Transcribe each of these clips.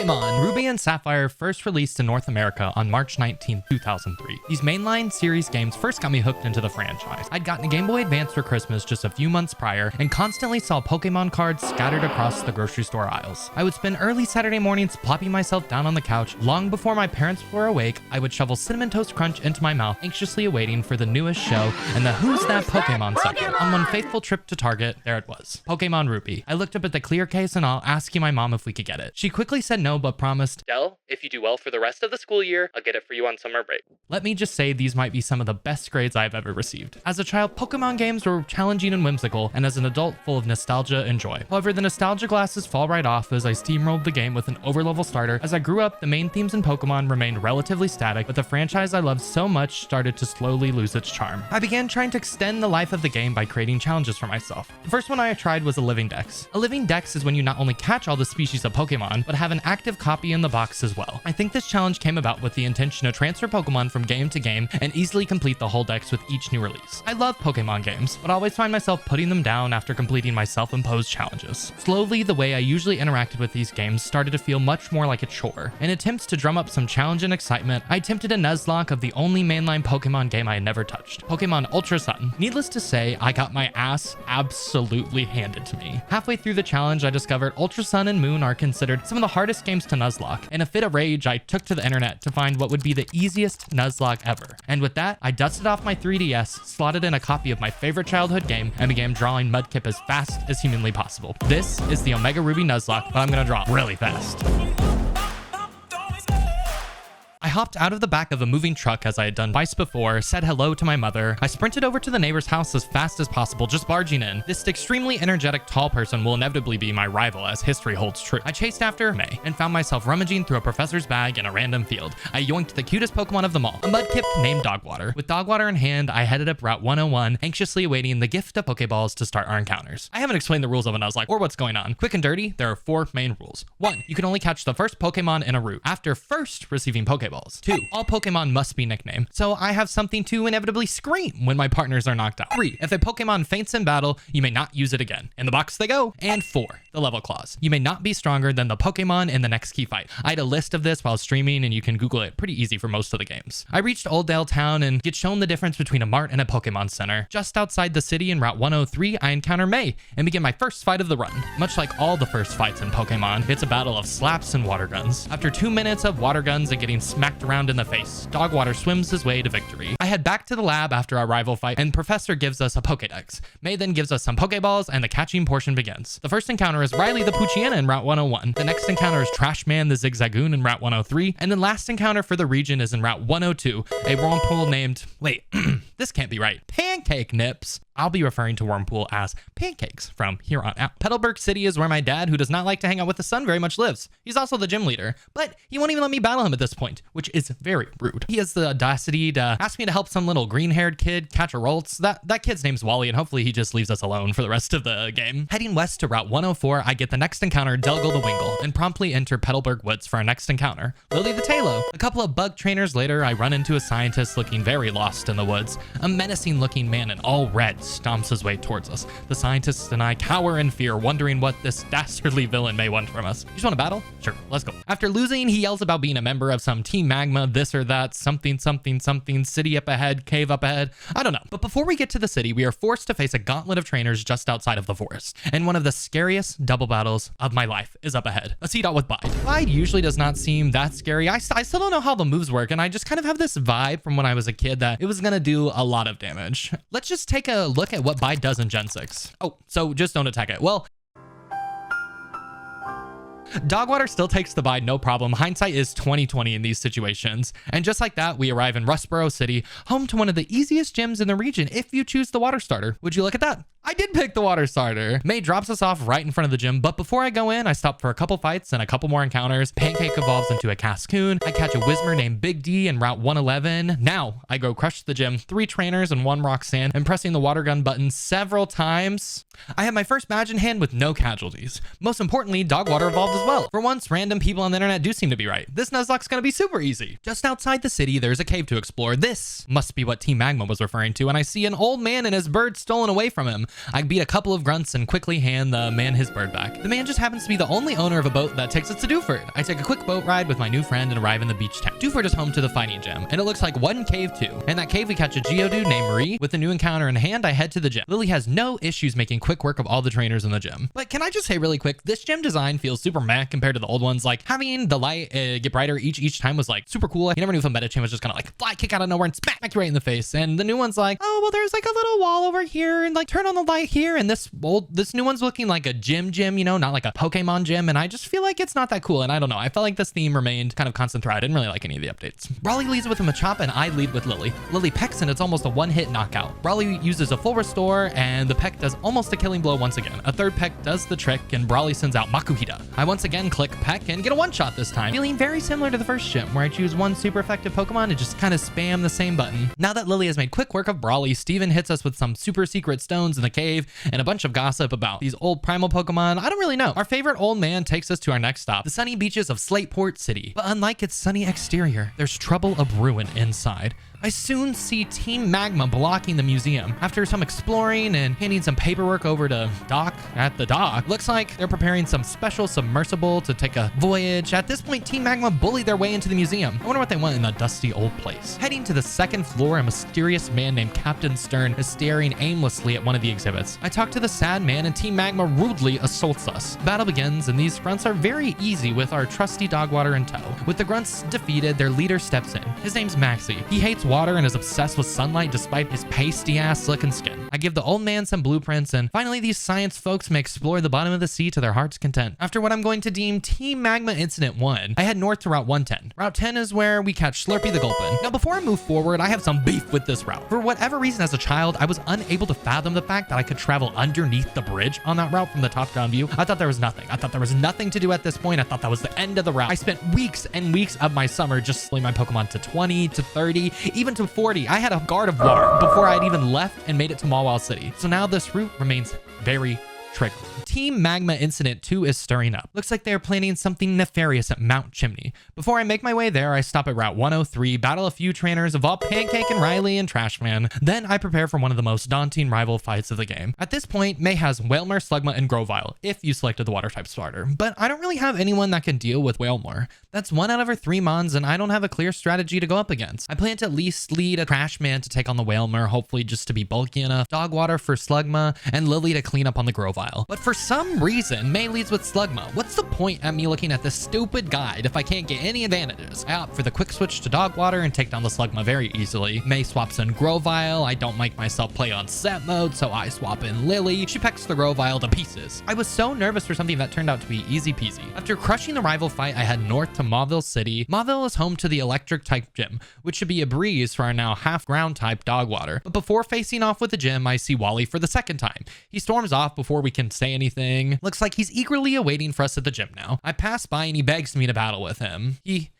Pokemon Ruby and Sapphire first released in North America on March 19, 2003. These mainline series games first got me hooked into the franchise. I'd gotten a Game Boy Advance for Christmas just a few months prior and constantly saw Pokemon cards scattered across the grocery store aisles. I would spend early Saturday mornings plopping myself down on the couch. Long before my parents were awake, I would shovel Cinnamon Toast Crunch into my mouth, anxiously awaiting for the newest show and the Who's That Pokemon section. On one faithful trip to Target, there it was. Pokemon Ruby. I looked up at the clear case and I'll asking my mom if we could get it. She quickly said no, but promised, "Dell, if you do well for the rest of the school year, I'll get it for you on summer break." Let me just say these might be some of the best grades I've ever received. As a child, Pokemon games were challenging and whimsical, and as an adult, full of nostalgia and joy. However, the nostalgia glasses fall right off as I steamrolled the game with an overlevel starter. As I grew up, the main themes in Pokemon remained relatively static, but the franchise I loved so much started to slowly lose its charm. I began trying to extend the life of the game by creating challenges for myself. The first one I tried was a living dex. A living dex is when you not only catch all the species of Pokemon, but have an active copy in the box as well. I think this challenge came about with the intention to transfer Pokemon from game to game and easily complete the whole dex with each new release. I love Pokemon games, but always find myself putting them down after completing my self-imposed challenges. Slowly, the way I usually interacted with these games started to feel much more like a chore. In attempts to drum up some challenge and excitement, I attempted a Nuzlocke of the only mainline Pokemon game I had never touched, Pokemon Ultra Sun. Needless to say, I got my ass absolutely handed to me. Halfway through the challenge, I discovered Ultra Sun and Moon are considered some of the hardest games to Nuzlocke. In a fit of rage, I took to the internet to find what would be the easiest Nuzlocke ever. And with that, I dusted off my 3DS, slotted in a copy of my favorite childhood game, and began drawing Mudkip as fast as humanly possible. This is the Omega Ruby Nuzlocke, but I'm gonna draw really fast. I hopped out of the back of a moving truck as I had done twice before, said hello to my mother. I sprinted over to the neighbor's house as fast as possible, just barging in. This extremely energetic tall person will inevitably be my rival, as history holds true. I chased after May and found myself rummaging through a professor's bag in a random field. I yoinked the cutest Pokemon of them all, a Mudkip named Dogwater. With Dogwater in hand, I headed up Route 101, anxiously awaiting the gift of Pokeballs to start our encounters. I haven't explained the rules of a Nuzlocke or what's going on. Quick and dirty, there are 4 main rules. 1. You can only catch the first Pokemon in a route after first receiving Pokeballs. 2. All Pokemon must be nicknamed, so I have something to inevitably scream when my partners are knocked out. 3. If a Pokemon faints in battle, you may not use it again. In the box they go. And 4. The level clause. You may not be stronger than the Pokemon in the next key fight. I had a list of this while streaming, and you can Google it. Pretty easy for most of the games. I reached Old Dale Town and get shown the difference between a mart and a Pokemon Center. Just outside the city in Route 103, I encounter May and begin my first fight of the run. Much like all the first fights in Pokemon, it's a battle of slaps and water guns. After 2 minutes of water guns and getting smacked around in the face, Dogwater swims his way to victory. I head back to the lab after our rival fight, and Professor gives us a Pokédex. May then gives us some Pokéballs, and the catching portion begins. The first encounter is Riley the Poochyena in Route 101. The next encounter is Trashman the Zigzagoon in Route 103. And then last encounter for the region is in Route 102, a Wurmple named... Wait, this can't be right. Pancake Nips. I'll be referring to Wurmple as pancakes from here on out. Petalburg City is where my dad, who does not like to hang out with the sun very much, lives. He's also the gym leader, but he won't even let me battle him at this point, which is very rude. He has the audacity to ask me to help some little green-haired kid catch a Roltz. That kid's name's Wally, and hopefully he just leaves us alone for the rest of the game. Heading west to Route 104, I get the next encounter, Delgo the Wingle, and promptly enter Petalburg Woods for our next encounter, Lily the Talo. A couple of bug trainers later, I run into a scientist looking very lost in the woods. A menacing-looking man in all red stomps his way towards us. The scientists and I cower in fear, wondering what this dastardly villain may want from us. You just want to battle? Sure, let's go. After losing, he yells about being a member of some Team Magma, this or that, something, city up ahead, cave up ahead. I don't know. But before we get to the city, we are forced to face a gauntlet of trainers just outside of the forest. And one of the scariest double battles of my life is up ahead. A Seedot with Bide. Bide usually does not seem that scary. I still don't know how the moves work, and I just kind of have this vibe from when I was a kid that it was gonna do a lot of damage. Let's just take a look at what Bide does in Gen 6. Oh, so just don't attack it. Well, Dogwater still takes the Bide, no problem. Hindsight is 20/20 in these situations. And just like that, we arrive in Rustboro City, home to one of the easiest gyms in the region if you choose the water starter. Would you look at that? I did pick the water starter. May drops us off right in front of the gym, but before I go in, I stop for a couple fights and a couple more encounters. Pancake evolves into a Cascoon. I catch a Whismur named Big D in Route 111. Now, I go crush the gym, 3 trainers and 1 Roxanne, and pressing the water gun button several times. I have my first badge in hand with no casualties. Most importantly, Dogwater evolved as well. For once, random people on the internet do seem to be right. This Nuzlocke's gonna be super easy. Just outside the city, there's a cave to explore. This must be what Team Magma was referring to, and I see an old man and his bird stolen away from him. I beat a couple of grunts and quickly hand the man his bird back. The man just happens to be the only owner of a boat that takes us to Dewford. I take a quick boat ride with my new friend and arrive in the beach town. Dewford is home to the fighting gym, and it looks like one cave too. In that cave, we catch a Geodude named Marie. With a new encounter in hand, I head to the gym. Lily has no issues making quick work of all the trainers in the gym. But can I just say really quick, this gym design feels super meh compared to the old ones. Like having the light get brighter each time was like super cool. You never knew if a meta chain was just gonna like fly kick out of nowhere and smack you right in the face. And the new one's like, oh well, there's like a little wall over here and like turn on the light here. And this new one's looking like a gym, you know, not like a Pokemon gym. And I just feel like it's not that cool. And I don't know. I felt like this theme remained kind of constant throughout. I didn't really like any of the updates. Brawly leads with a Machop and I lead with Lily. Lily pecks and it's almost a one-hit knockout. Brawly uses a full restore and the peck does almost a killing blow once again. A third peck does the trick and Brawly sends out Makuhita. I once again click peck and get a one-shot this time, feeling very similar to the first gym where I choose one super effective Pokemon and just kind of spam the same button. Now that Lily has made quick work of Brawly, Steven hits us with some super secret stones in the cave and a bunch of gossip about these old primal Pokemon. I don't really know. Our favorite old man takes us to our next stop, the sunny beaches of Slateport City. But unlike its sunny exterior, there's trouble a-brewing inside. I soon see Team Magma blocking the museum. After some exploring and handing some paperwork over to Doc at the dock, looks like they're preparing some special submersible to take a voyage. At this point, Team Magma bully their way into the museum. I wonder what they want in the dusty old place. Heading to the second floor, a mysterious man named Captain Stern is staring aimlessly at one of the exhibits. I talk to the sad man and Team Magma rudely assaults us. Battle begins and these grunts are very easy with our trusty Dogwater in tow. With the grunts defeated, their leader steps in. His name's Maxie. He hates water and is obsessed with sunlight despite his pasty ass looking skin. I give the old man some blueprints and finally these science folks may explore the bottom of the sea to their heart's content. After what I'm going to deem Team Magma Incident 1, I head north to Route 110. Route 10 is where we catch Slurpee the Gulpin. Now before I move forward, I have some beef with this route. For whatever reason as a child, I was unable to fathom the fact that I could travel underneath the bridge on that route from the top-down view. I thought there was nothing. I thought there was nothing to do at this point. I thought that was the end of the route. I spent weeks and weeks of my summer just slowing my Pokemon to 20, to 30, even to 40. I had a guard of water before I'd even left and made it to Mawile City. So now this route remains very triggering. Team Magma Incident 2 is stirring up. Looks like they're planning something nefarious at Mount Chimney. Before I make my way there, I stop at Route 103, battle a few trainers, evolve Pancake and Riley and Trashman. Then I prepare for one of the most daunting rival fights of the game. At this point, May has Wailmer, Slugma, and Grovyle, if you selected the water type starter. But I don't really have anyone that can deal with Wailmer. That's 1 out of her 3 mons, and I don't have a clear strategy to go up against. I plan to at least lead a Trashman to take on the Wailmer, hopefully just to be bulky enough, Dogwater for Slugma, and Lily to clean up on the Grovyle. But for some reason, May leads with Slugma. What's the point at me looking at this stupid guide if I can't get any advantages? I opt for the quick switch to Dogwater and take down the Slugma very easily. May swaps in Grovyle. I don't make myself play on set mode, so I swap in Lily. She pecks the Grovyle to pieces. I was so nervous for something that turned out to be easy peasy. After crushing the rival fight, I head north to Mauville City. Mauville is home to the electric type gym, which should be a breeze for our now half ground type Dogwater. But before facing off with the gym, I see Wally for the second time. He storms off before we can say anything. Looks like he's eagerly awaiting for us at the gym now. I pass by and he begs me to battle with him. He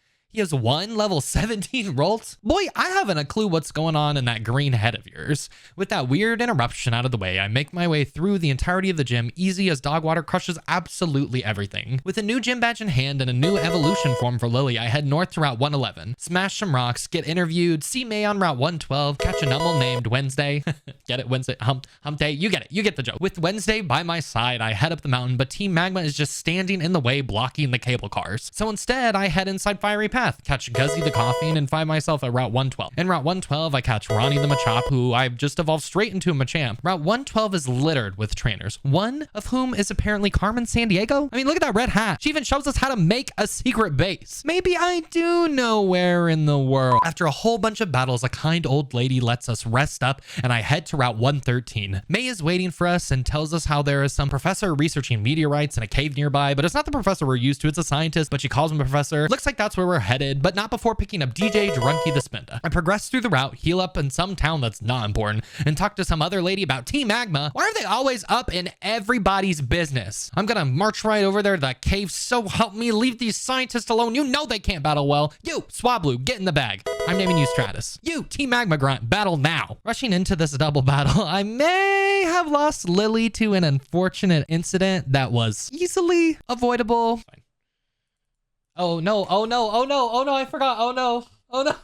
has 1 level 17 Rolts? Boy, I haven't a clue what's going on in that green head of yours. With that weird interruption out of the way, I make my way through the entirety of the gym easy as Dogwater crushes absolutely everything. With a new gym badge in hand and a new evolution form for Lily, I head north to Route 111, smash some rocks, get interviewed, see May on Route 112, catch a Numble named Wednesday. Get it? Wednesday? Hump day? You get it. You get the joke. With Wednesday by my side, I head up the mountain, but Team Magma is just standing in the way blocking the cable cars. So instead, I head inside Fiery Path, catch Guzzy the Coughing, and find myself at Route 112. In Route 112, I catch Ronnie the Machop, who I've just evolved straight into a Machamp. Route 112 is littered with trainers, one of whom is apparently Carmen Sandiego. I mean, look at that red hat. She even shows us how to make a secret base. Maybe I do know where in the world. After a whole bunch of battles, a kind old lady lets us rest up, and I head to Route 113. May is waiting for us and tells us how there is some professor researching meteorites in a cave nearby, but it's not the professor we're used to. It's a scientist, but she calls him a professor. Looks like that's where we're headed, but not before picking up DJ Drunky the Spinda. I progress through the route, heal up in some town that's not important, and talk to some other lady about Team Magma. Why are they always up in everybody's business? I'm gonna march right over there to the cave, so help me, leave these scientists alone. You know they can't battle well. You, Swablu, get in the bag. I'm naming you Stratus. You, Team Magma Grunt, battle now. Rushing into this double battle, I may have lost Lily to an unfortunate incident that was easily avoidable. Fine. Oh no, oh no, oh no, oh no, I forgot, oh no, oh no.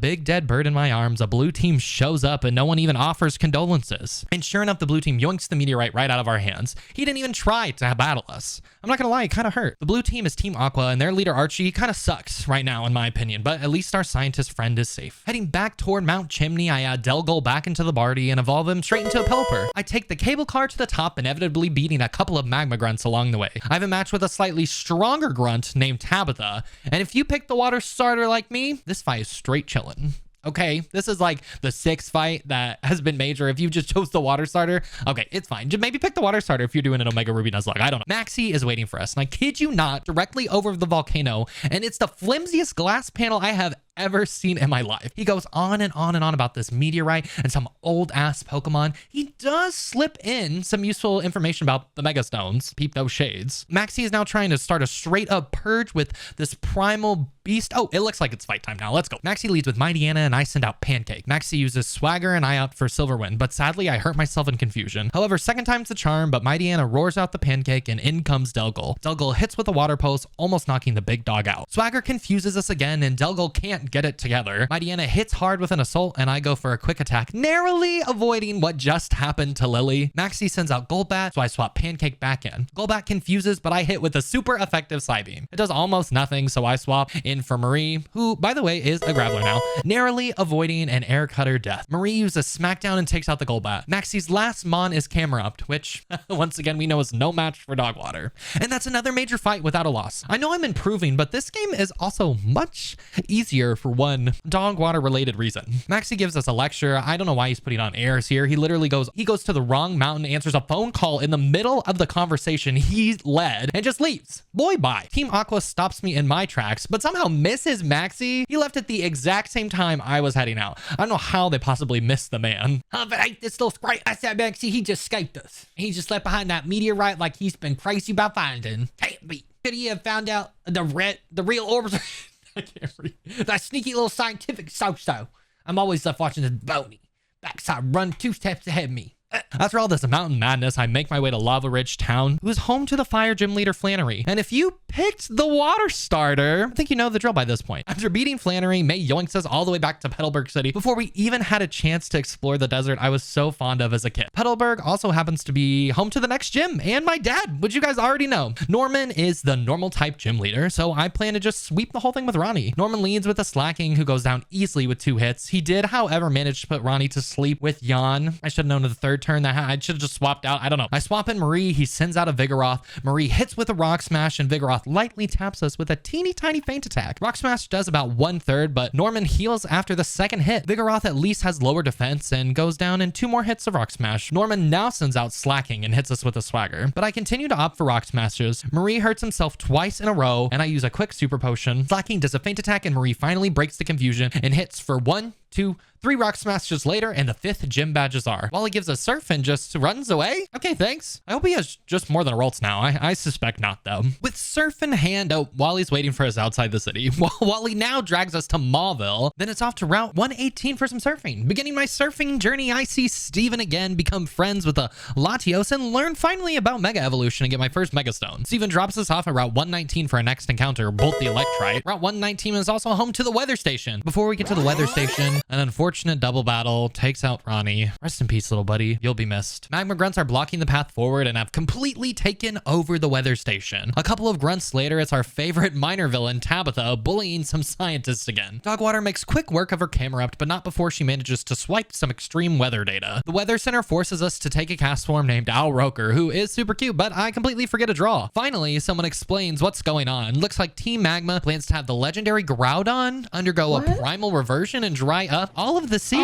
big dead bird in my arms, a blue team shows up and no one even offers condolences. And sure enough, the blue team yoinks the meteorite right out of our hands. He didn't even try to battle us. I'm not gonna lie, it kind of hurt. The blue team is Team Aqua and their leader Archie kind of sucks right now in my opinion, but at least our scientist friend is safe. Heading back toward Mount Chimney, I add Delgul back into the party and evolve him straight into a Pelipper. I take the cable car to the top, inevitably beating a couple of magma grunts along the way. I have a match with a slightly stronger grunt named Tabitha, and if you pick the water starter like me, this fight is straight chillin'. Okay, this is like the 6th fight that has been major. If you just chose the water starter, okay, it's fine. Just maybe pick the water starter if you're doing an Omega Ruby Nuzlocke. I don't know. Maxie is waiting for us, and I kid you not, directly over the volcano, and it's the flimsiest glass panel I have ever seen in my life. He goes on and on and on about this meteorite and some old ass Pokemon. He does slip in some useful information about the Mega Stones. Peep those shades. Maxie is now trying to start a straight up purge with this primal beast. Oh, it looks like it's fight time now. Let's go. Maxie leads with Mightyena and I send out Pancake. Maxie uses Swagger and I opt for Silverwind, but sadly I hurt myself in confusion. However, second time's the charm, but Mightyena roars out the Pancake and in comes Delgul. Delgul hits with a water pulse, almost knocking the big dog out. Swagger confuses us again and Delgul can't get it together. Mightyena hits hard with an assault and I go for a quick attack, narrowly avoiding what just happened to Lily. Maxie sends out Golbat, so I swap Pancake back in. Golbat confuses, but I hit with a super effective Psybeam. It does almost nothing, so I swap in for Marie, who, by the way, is a Graveler now, narrowly avoiding an Air Cutter death. Marie uses Smackdown and takes out the Golbat. Maxie's last Mon is Camerupt, which, once again, we know is no match for Dogwater. And that's another major fight without a loss. I know I'm improving, but this game is also much easier for one Dogwater related reason. Maxie gives us a lecture. I don't know why he's putting on airs here. He literally goes to the wrong mountain, answers a phone call in the middle of the conversation he led, and just leaves. Boy, bye. Team Aqua stops me in my tracks, but somehow misses Maxie. He left at the exact same time I was heading out. I don't know how they possibly missed the man. But this little sprite, I said Maxie, he just escaped us. He just left behind that meteorite like he's been crazy about finding. Can't be. Could he have found out the real orbs? I can't read. That sneaky little scientific so-so. I'm always left watching this bony. Backside run 2 steps ahead of me. After all this mountain madness, I make my way to Lava Ridge Town, who is home to the fire gym leader Flannery. And if you picked the water starter, I think you know the drill by this point. After beating Flannery, May yoinks us all the way back to Petalburg City before we even had a chance to explore the desert I was so fond of as a kid. Petalburg also happens to be home to the next gym and my dad, which you guys already know. Norman is the normal type gym leader, so I plan to just sweep the whole thing with Ronnie. Norman leads with a Slacking, who goes down easily with 2 hits. He did, however, manage to put Ronnie to sleep with Yawn. I should have known in the 3rd turn that I should have just swapped out. I don't know. I swap in Marie. He sends out a Vigoroth. Marie hits with a Rock Smash and Vigoroth lightly taps us with a teeny tiny feint attack. Rock Smash does about 1/3, but Norman heals after the 2nd hit. Vigoroth at least has lower defense and goes down in 2 more hits of Rock Smash. Norman now sends out Slacking and hits us with a Swagger, but I continue to opt for Rock Smashes. Marie hurts himself twice in a row and I use a quick Super Potion. Slacking does a feint attack and Marie finally breaks the confusion and hits for 1, 2, 3 Rock Smashes later, and the 5th gym badges are. Wally gives a surf and just runs away. Okay, thanks. I hope he has just more than a Rolts now. I suspect not, though. With surf in hand, Wally's waiting for us outside the city. Wally now drags us to Mauville. Then it's off to Route 118 for some surfing. Beginning my surfing journey, I see Steven again, become friends with a Latios, and learn finally about Mega Evolution and get my first Mega Stone. Steven drops us off at Route 119 for our next encounter, Bolt the Electrite. Route 119 is also home to the weather station. Before we get to the weather station, an unfortunate double battle takes out Ronnie. Rest in peace, little buddy. You'll be missed. Magma grunts are blocking the path forward and have completely taken over the weather station. A couple of grunts later, it's our favorite minor villain, Tabitha, bullying some scientists again. Dogwater makes quick work of her Camerupt, but not before she manages to swipe some extreme weather data. The weather center forces us to take a cast form named Al Roker, who is super cute, but I completely forget a draw. Finally, someone explains what's going on. Looks like Team Magma plans to have the legendary Groudon undergo a primal reversion and dry up all of the sea.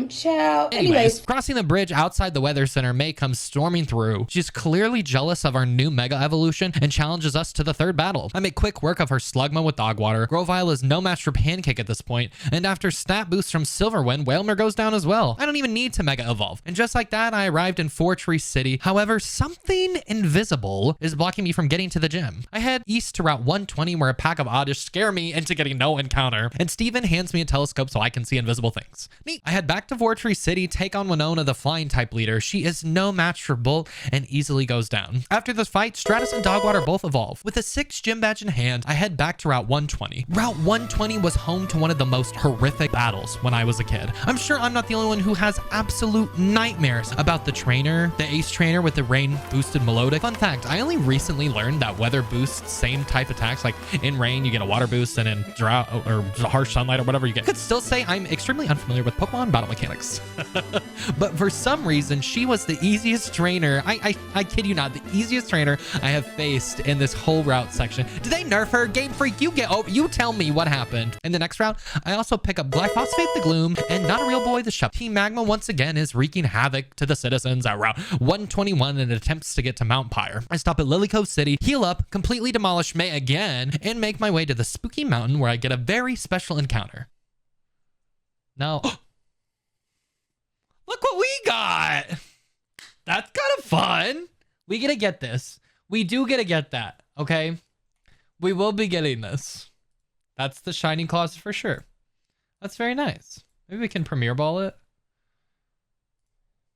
Ciao. Anyways, crossing the bridge outside the weather center, May comes storming through. She's clearly jealous of our new Mega Evolution and challenges us to the 3rd battle. I make quick work of her Slugma with Dogwater. Grovyle is no match for Pancake at this point, and after stat boosts from Silverwind, Whalmer goes down as well. I don't even need to Mega Evolve. And just like that, I arrived in Four Tree City. However, something invisible is blocking me from getting to the gym. I head east to Route 120 where a pack of oddish scare me into getting no encounter, and Steven hands me a telescope so I can see invisible invisible things. Neat. I head back to Vortree City, take on Winona, the flying type leader. She is no match for Bolt and easily goes down. After this fight, Stratus and Dogwater both evolve. With a 6th gym badge in hand, I head back to Route 120. Route 120 was home to one of the most horrific battles when I was a kid. I'm sure I'm not the only one who has absolute nightmares about the trainer, the ace trainer with the rain boosted melodic. Fun fact, I only recently learned that weather boosts same type attacks. Like in rain, you get a water boost, and in drought or harsh sunlight or whatever you get. I could still say I'm extremely unfamiliar with Pokemon battle mechanics. But for some reason, she was the easiest trainer. I kid you not, the easiest trainer I have faced in this whole route section. Did they nerf her? Game Freak, you tell me what happened. In the next route, I also pick up Glyphosate the Gloom and Not a Real Boy the Shop. Team Magma once again is wreaking havoc to the citizens at Route 121 in attempts to get to Mount Pyre. I stop at Lily Cove City, heal up, completely demolish May again, and make my way to the spooky mountain where I get a very special encounter. Now, look what we got. That's kind of fun. We get to get this. We do get to get that, okay? We will be getting this. That's the shiny clause for sure. That's very nice. Maybe we can premiere ball it.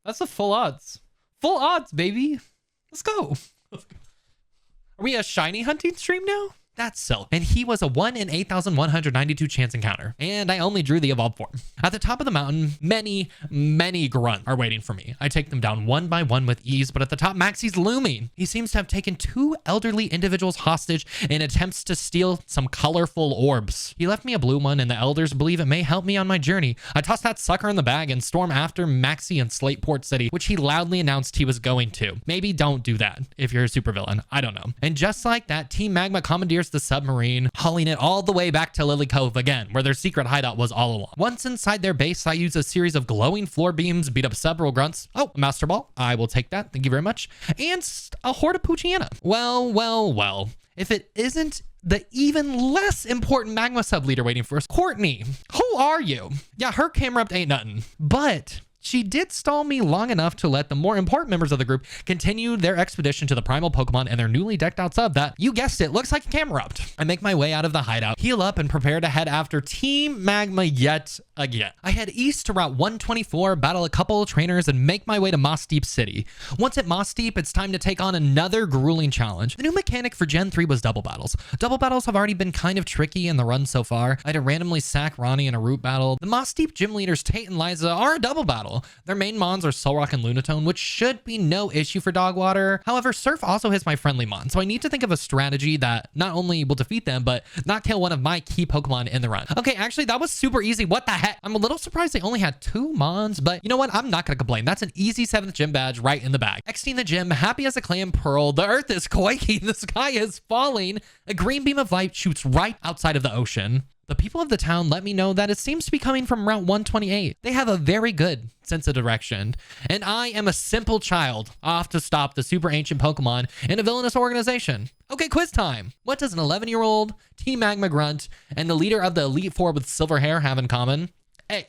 That's a full odds. Full odds, baby. Let's go. Are we a shiny hunting stream now? That's Silk, and he was a 1 in 8,192 chance encounter, and I only drew the evolved form. At the top of the mountain, many grunts are waiting for me. I take them down one by one with ease, but at the top, Maxie's looming. He seems to have taken 2 elderly individuals hostage in attempts to steal some colorful orbs. He left me a blue one, and the elders believe it may help me on my journey. I toss that sucker in the bag and storm after Maxie in Slateport City, which he loudly announced he was going to. Maybe don't do that if you're a supervillain. I don't know. And just like that, Team Magma commandeers the submarine, hauling it all the way back to Lily Cove again, where their secret hideout was all along. Once inside their base, I use a series of glowing floor beams, beat up several grunts. Oh, a Master Ball. I will take that. Thank you very much. And a Horde of Poochyena. Well. If it isn't the even less important Magma sub leader waiting for us, Courtney. Who are you? Yeah, her camera up ain't nothing. But she did stall me long enough to let the more important members of the group continue their expedition to the primal Pokemon and their newly decked out sub that, you guessed it, looks like a Camerupt. I make my way out of the hideout, heal up, and prepare to head after Team Magma yet again. I head east to Route 124, battle a couple of trainers, and make my way to Moss Deep City. Once at Moss Deep, it's time to take on another grueling challenge. The new mechanic for Gen 3 was double battles. Double battles have already been kind of tricky in the run so far. I had to randomly sack Ronnie in a root battle. The Moss Deep gym leaders Tate and Liza are a double battle. Their main mons are Solrock and Lunatone, which should be no issue for Dogwater. However, Surf also hits my friendly mon, so I need to think of a strategy that not only will defeat them, but not kill one of my key Pokemon in the run. Okay, actually, that was super easy. What the heck? I'm a little surprised they only had 2 mons, but you know what? I'm not gonna complain. That's an easy 7th gym badge right in the bag. Exiting the gym, happy as a clam pearl. The earth is quaking. The sky is falling. A green beam of light shoots right outside of the ocean. The people of the town let me know that it seems to be coming from Route 128. They have a very good sense of direction, and I am a simple child off to stop the super ancient Pokemon in a villainous organization. Okay, quiz time. What does an 11-year-old, Team Magma grunt, and the leader of the Elite Four with silver hair have in common? A,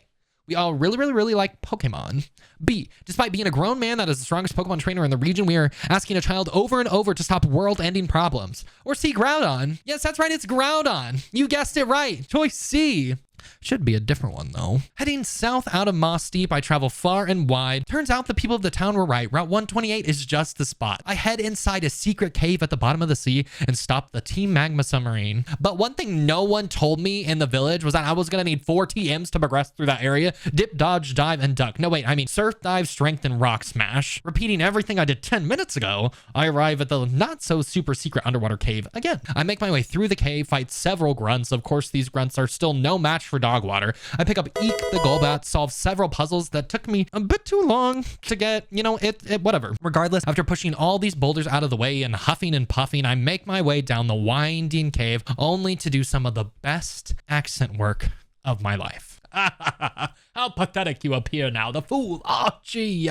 we all really like Pokemon. B, despite being a grown man that is the strongest Pokemon trainer in the region, we are asking a child over and over to stop world-ending problems. Or C, Groudon. Yes, that's right, it's Groudon. You guessed it right. Choice C. Should be a different one, though. Heading south out of Moss Deep, I travel far and wide. Turns out the people of the town were right. Route 128 is just the spot. I head inside a secret cave at the bottom of the sea and stop the Team Magma submarine. But one thing no one told me in the village was that I was going to need 4 TMs to progress through that area. Dip, dodge, dive, and duck. No, wait, I mean surf, dive, strength, and rock smash. Repeating everything I did 10 minutes ago, I arrive at the not-so-super secret underwater cave again. I make my way through the cave, fight several grunts. Of course, these grunts are still no match for Dogwater. I pick up Eek the Golbat, solve several puzzles that took me a bit too long to get, you know, whatever. Regardless, after pushing all these boulders out of the way and huffing and puffing, I make my way down the winding cave, only to do some of the best accent work of my life. How pathetic you appear now, the fool, Archie.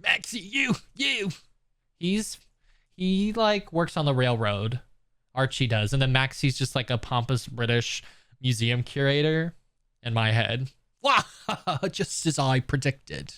Maxie, you. He like works on the railroad. Archie does. And then Maxie's just like a pompous British museum curator in my head. Wow, just as I predicted.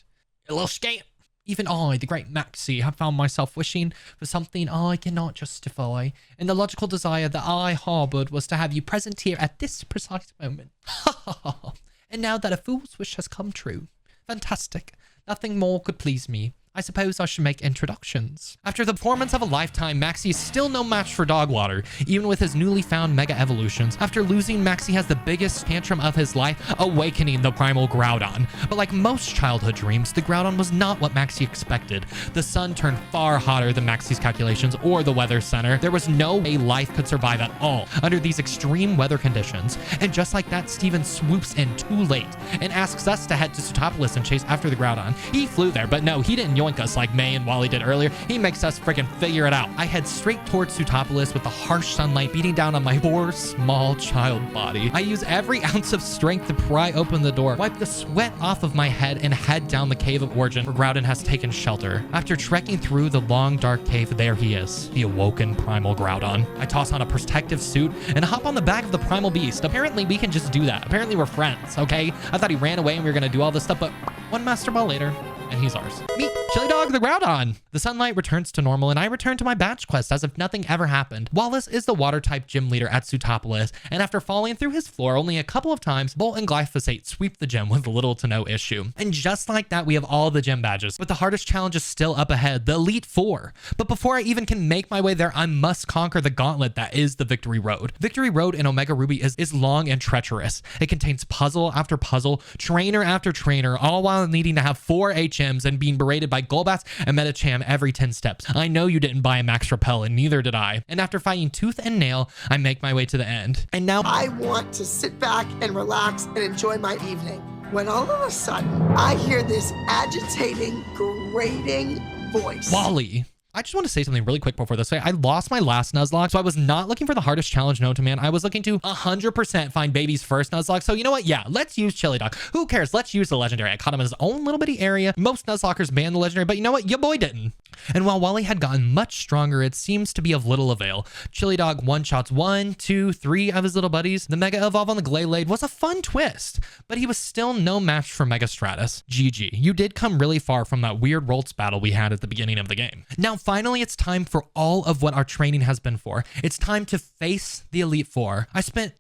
A little scamp. Even I, the great Maxie, have found myself wishing for something I cannot justify, and the logical desire that I harbored was to have you present here at this precise moment. Ha ha ha. And now that a fool's wish has come true. Fantastic. Nothing more could please me. I suppose I should make introductions. After the performance of a lifetime, Maxie is still no match for Dogwater, even with his newly found Mega Evolutions. After losing, Maxie has the biggest tantrum of his life, awakening the primal Groudon. But like most childhood dreams, the Groudon was not what Maxie expected. The sun turned far hotter than Maxie's calculations or the weather center. There was no way life could survive at all under these extreme weather conditions. And just like that, Steven swoops in too late and asks us to head to Sootopolis and chase after the Groudon. He flew there, but no, he didn't yoink us like May and Wally did earlier. He makes us freaking figure it out. I head straight towards Sootopolis with the harsh sunlight beating down on my poor small child body. I use every ounce of strength to pry open the door, wipe the sweat off of my head, and head down the cave of origin where Groudon has taken shelter. After trekking through the long dark cave, there he is, the awoken primal Groudon. I toss on a protective suit and hop on the back of the primal beast. Apparently we can just do that. Apparently we're friends, okay? I thought he ran away and we were gonna do all this stuff, but one Master Ball later, and he's ours. Meet Chili Dog the Groudon. The sunlight returns to normal, and I return to my batch quest as if nothing ever happened. Wallace is the water-type gym leader at Sootopolis, and after falling through his floor only a couple of times, Bolt and Glyphosate sweep the gym with little to no issue. And just like that, we have all the gym badges, but the hardest challenge is still up ahead, the Elite Four. But before I even can make my way there, I must conquer the gauntlet that is the Victory Road. Victory Road in Omega Ruby is long and treacherous. It contains puzzle after puzzle, trainer after trainer, all while needing to have 4 HMs and being berated by Golbats and Metacham every 10 steps. I know you didn't buy a Max Repel, and neither did I. And after fighting tooth and nail, I make my way to the end. And now I want to sit back and relax and enjoy my evening, when all of a sudden I hear this agitating, grating voice. Wally. I just want to say something really quick before this. I lost my last Nuzlocke, so I was not looking for the hardest challenge known to man. I was looking to 100% find Baby's first Nuzlocke. So you know what? Yeah, let's use Chili Dog. Who cares? Let's use the legendary. I caught him in his own little bitty area. Most Nuzlockers ban the legendary, but you know what? Your boy didn't. And while Wally had gotten much stronger, it seems to be of little avail. Chili Dog one-shots 1, 2, 3 of his little buddies. The Mega Evolve on the Glaylade was a fun twist, but he was still no match for Mega Stratus. GG. You did come really far from that weird Rolts battle we had at the beginning of the game. Now, finally, it's time for all of what our training has been for. It's time to face the Elite Four. I spent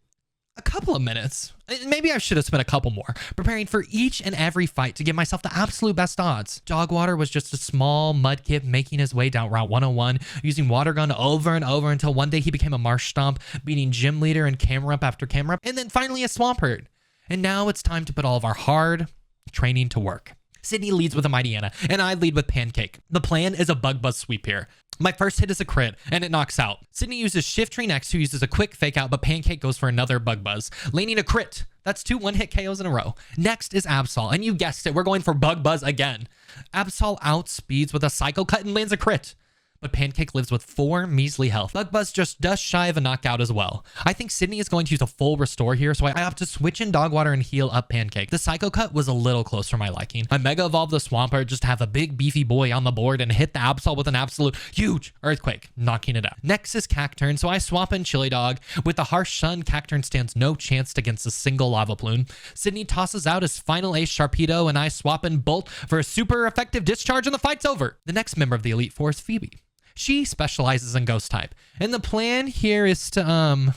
a couple of minutes, maybe I should have spent a couple more, preparing for each and every fight to give myself the absolute best odds. Dogwater was just a small mudkip making his way down Route 101, using Water Gun over and over until one day he became a Marsh Stomp, beating Gym Leader and Camera Up after Camera Up, and then finally a Swampert. And now it's time to put all of our hard training to work. Sydney leads with a Mighty Anna, and I lead with Pancake. The plan is a Bug Buzz sweep here. My first hit is a crit, and it knocks out. Sydney uses Shift Tree next, who uses a quick fake out, but Pancake goes for another Bug Buzz, laning a crit. That's 2 one-hit KOs in a row. Next is Absol, and you guessed it, we're going for Bug Buzz again. Absol outspeeds with a Psycho Cut and lands a crit. But Pancake lives with 4 measly health. Bug Buzz just shy of a knockout as well. I think Sydney is going to use a full restore here, so I opt to switch in Dogwater and heal up Pancake. The Psycho Cut was a little close for my liking. I Mega Evolved the Swampert just to have a big beefy boy on the board and hit the Absol with an absolute huge Earthquake, knocking it out. Next is Cacturn, so I swap in Chili Dog. With the harsh sun, Cacturn stands no chance against a single Lava Plume. Sydney tosses out his final ace Sharpedo, and I swap in Bolt for a super effective discharge, and the fight's over. The next member of the Elite Four is Phoebe. She specializes in Ghost type. And the plan here is to,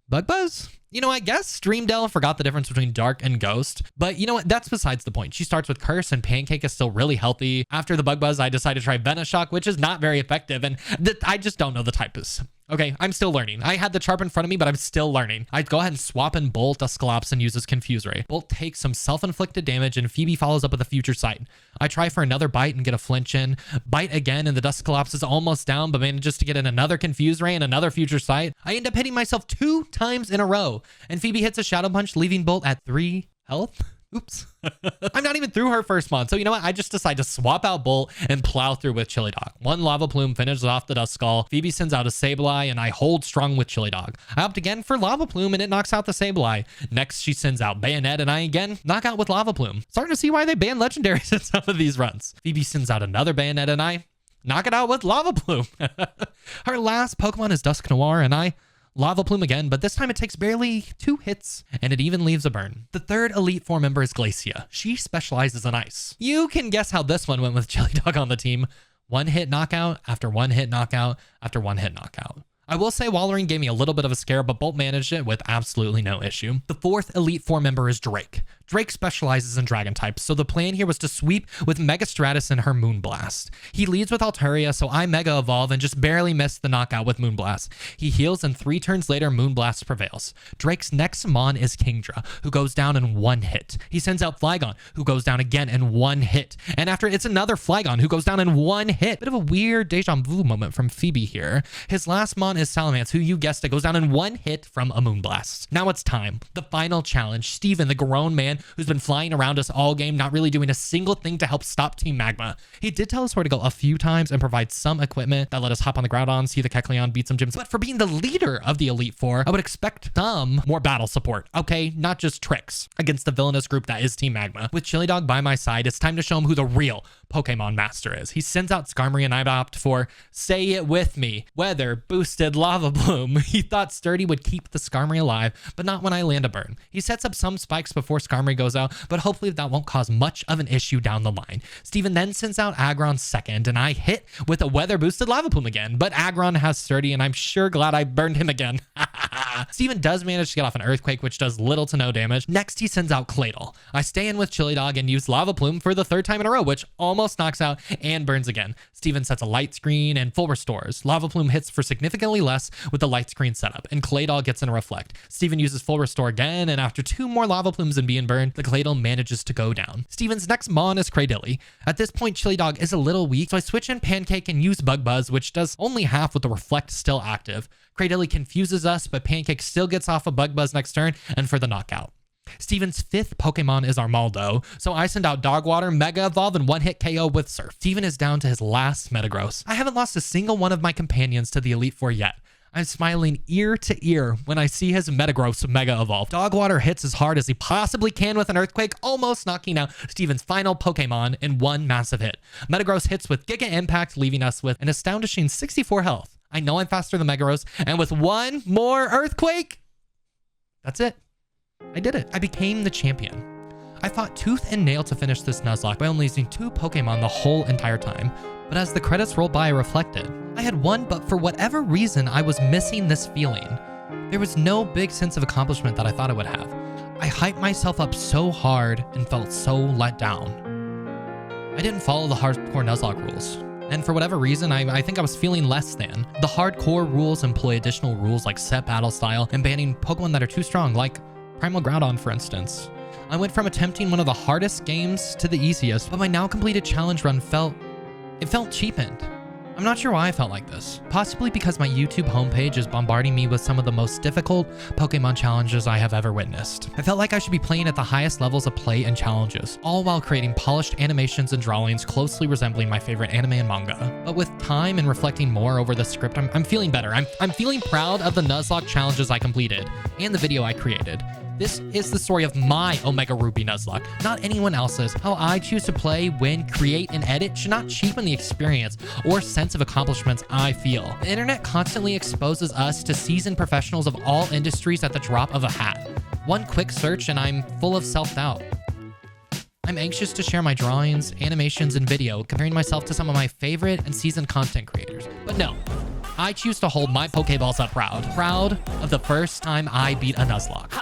Bug Buzz? You know, I guess Streamdell forgot the difference between Dark and Ghost, but you know what? That's besides the point. She starts with Curse, and Pancake is still really healthy. After the Bug Buzz, I decide to try Venoshock, which is not very effective, and I just don't know the types. Okay, I'm still learning. I had the Charp in front of me, but I'm still learning. I'd go ahead and swap in Bolt, Dusclops, and uses Confuse Ray. Bolt takes some self-inflicted damage, and Phoebe follows up with a Future Sight. I try for another bite and get a flinch in. Bite again, and the Dusclops is almost down, but manages to get in another Confuse Ray and another Future Sight. I end up hitting myself 2 times in a row, and Phoebe hits a Shadow Punch, leaving Bolt at 3 health. Oops. I'm not even through her first month. So you know what? I just decide to swap out Bolt and plow through with Chili Dog. 1 Lava Plume finishes off the Duskull. Phoebe sends out a Sableye, and I hold strong with Chili Dog. I opt again for Lava Plume, and it knocks out the Sableye. Next, she sends out Bayonet, and I again knock out with Lava Plume. Starting to see why they ban legendaries in some of these runs. Phoebe sends out another Bayonet, and I knock it out with Lava Plume. Her last Pokemon is Dusk Noir, and I Lava Plume again, but this time it takes barely 2 hits, and it even leaves a burn. The third Elite Four member is Glacia. She specializes in ice. You can guess how this one went with Chili Dog on the team. 1-hit knockout after 1-hit knockout after 1-hit knockout. I will say Wallering gave me a little bit of a scare, but Bolt managed it with absolutely no issue. The fourth Elite Four member is Drake. Drake specializes in dragon types, so the plan here was to sweep with Mega Stratus and her Moonblast. He leads with Altaria, so I Mega Evolve and just barely missed the knockout with Moonblast. He heals, and 3 turns later, Moonblast prevails. Drake's next Mon is Kingdra, who goes down in 1 hit. He sends out Flygon, who goes down again in 1 hit. And after it's another Flygon, who goes down in 1 hit. Bit of a weird deja vu moment from Phoebe here. His last Mon is Salamence, who you guessed it, goes down in 1 hit from a Moonblast. Now it's time. The final challenge. Steven, the grown man who's been flying around us all game, not really doing a single thing to help stop Team Magma. He did tell us where to go a few times and provide some equipment that let us hop on the Groudon, see the Kecleon, beat some gyms. But for being the leader of the Elite Four, I would expect some more battle support, okay? Not just tricks against the villainous group that is Team Magma. With Chili Dog by my side, it's time to show him who the real Pokemon Master is. He sends out Skarmory, and I opt for, say it with me, Weather Boosted Lava Bloom. He thought Sturdy would keep the Skarmory alive, but not when I land a burn. He sets up some spikes before Skarmory goes out, but hopefully that won't cause much of an issue down the line. Steven then sends out Aggron second, and I hit with a Weather Boosted Lava Plume again, but Aggron has Sturdy, and I'm sure glad I burned him again. Steven does manage to get off an Earthquake, which does little to no damage. Next, he sends out Claydol. I stay in with Chili Dog and use Lava Plume for the 3rd time in a row, which almost knocks out and burns again. Steven sets a Light Screen and full restores. Lava Plume hits for significantly less with the Light Screen setup, and Claydol gets in a Reflect. Steven uses full restore again, and after 2 more Lava Plumes and being burned, the Claydol manages to go down. Steven's next Mon is Cradilly. At this point, Chili Dog is a little weak, so I switch in Pancake and use Bug Buzz, which does only half with the Reflect still active. Cradilly confuses us, but Pancake still gets off a Bug Buzz next turn and for the knockout. Steven's 5th Pokemon is Armaldo, so I send out Dog Water, Mega Evolve, and 1-hit KO with Surf. Steven is down to his last Metagross. I haven't lost a single one of my companions to the Elite Four yet. I'm smiling ear to ear when I see his Metagross Mega Evolve. Dog Water hits as hard as he possibly can with an Earthquake, almost knocking out Steven's final Pokemon in 1 massive hit. Metagross hits with Giga Impact, leaving us with an astonishing 64 health. I know I'm faster than Megaros, and with 1 more Earthquake, that's it. I did it. I became the champion. I fought tooth and nail to finish this Nuzlocke by only using 2 Pokemon the whole entire time. But as the credits rolled by, I reflected. I had won, but for whatever reason, I was missing this feeling. There was no big sense of accomplishment that I thought I would have. I hyped myself up so hard and felt so let down. I didn't follow the hardcore Nuzlocke rules. And for whatever reason, I think I was feeling less than. The hardcore rules employ additional rules like set battle style and banning Pokemon that are too strong, like Primal Groudon, for instance. I went from attempting one of the hardest games to the easiest, but my now completed challenge run felt cheapened. I'm not sure why I felt like this. Possibly because my YouTube homepage is bombarding me with some of the most difficult Pokemon challenges I have ever witnessed. I felt like I should be playing at the highest levels of play and challenges, all while creating polished animations and drawings closely resembling my favorite anime and manga. But with time and reflecting more over the script, I'm feeling better. I'm feeling proud of the Nuzlocke challenges I completed and the video I created. This is the story of my Omega Ruby Nuzlocke, not anyone else's. How I choose to play, win, create, and edit should not cheapen the experience or sense of accomplishments I feel. The internet constantly exposes us to seasoned professionals of all industries at the drop of a hat. One quick search and I'm full of self-doubt. I'm anxious to share my drawings, animations, and video, comparing myself to some of my favorite and seasoned content creators. But no, I choose to hold my Pokeballs up proud of the first time I beat a Nuzlocke.